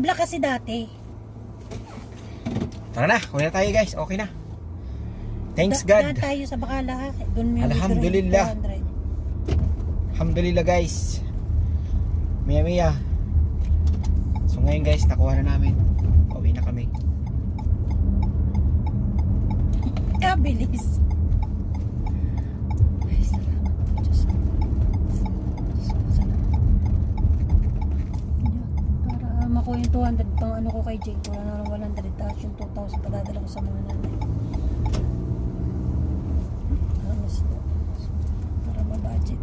Naka-block kasi dati. Tara na, uwi na tayo guys. Okay na. Thanks God. Daan tayo sa Bacala ha. Doon mo yung Alhamdulillah. 200. Alhamdulillah guys. Mia. So ngayon guys, nakuha na namin. Pauwi na kami. Kabilis. Ay, salamat po, Diyos. Salamat. Yan. Para makuha yung 200 pang ano ko kay Jake. Wala na lang 100. Tapos yung 2,000 padadala ko sa mga nanay. Para ma-budget.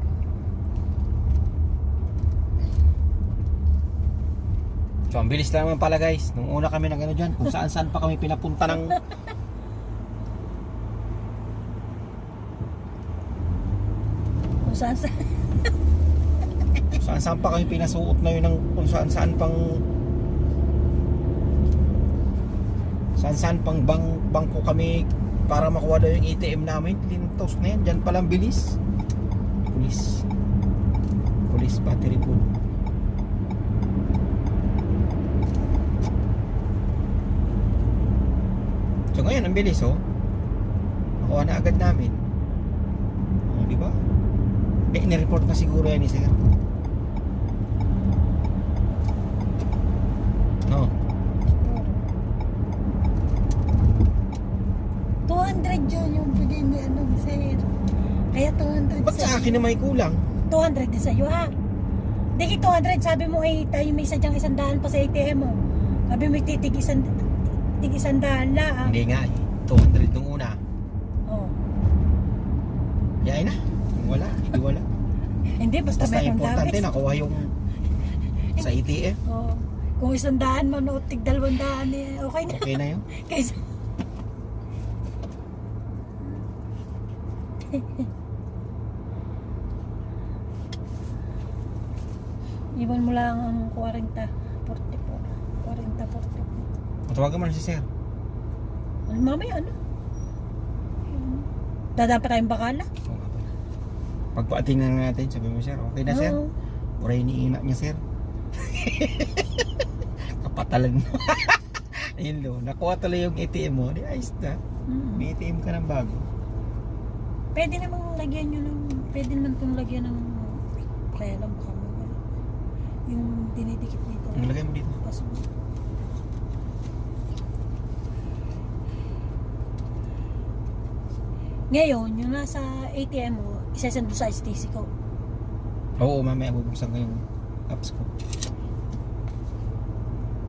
So ang bilis lang naman pala guys. Nung una kami nag ano dyan, kung saan pa kami pinapunta ng Kung saan saan pa kami pinasuot na yun ng kung saan pang bangko kami para makuha daw yung ATM namin. Lintos na yan, dyan palang bilis. Police battery pool. So ngayon ang bilis oh. Nakuha na agad namin. Oh, di ba? Ni-report na siguro yan ni sir. No. 200 yun yung bigay ni ano, sir. Kaya 200 Ba't sa akin na may kulang? 200 din sa'yo ha. Hindi 200, sabi mo ay tayo may sadyang 100 pa sa ATM mo. Sabi mo titig 100 lang. Hindi nga eh. 200 nung una. Oh. Yain na. Kung wala, hindi wala. Hindi, basta Basta meron importante gamit. nakuha yung sa ATM. Oh. Kung 100 man o tig 200 eh, okay na. Okay na yun. Kaysa iwan mo lang ang 40, 44. 40, 44. Tawagan mo na si sir. Mamaya ano? Dadaan pa tayong Bacala? Oo nga pala. Pagpaatingnan na natin, sabi mo sir, okay na sir. Oo. Uray ni ina niya sir. Kapatalan mo. Ayun lo, nakuha tuloy yung ATM mo. Di ayos na. May ATM ka ng bago. Pwede namang lagyan nyo ng, pwede naman itong lagyan ng, kaya lang baka mo, yung dinidikit dito. Ang lagay mo dito. Pas mo. Ngayon, yung nasa ATM mo, isasend mo sa STC ko. Oo, mamaya bubuksan ko yung apps ko.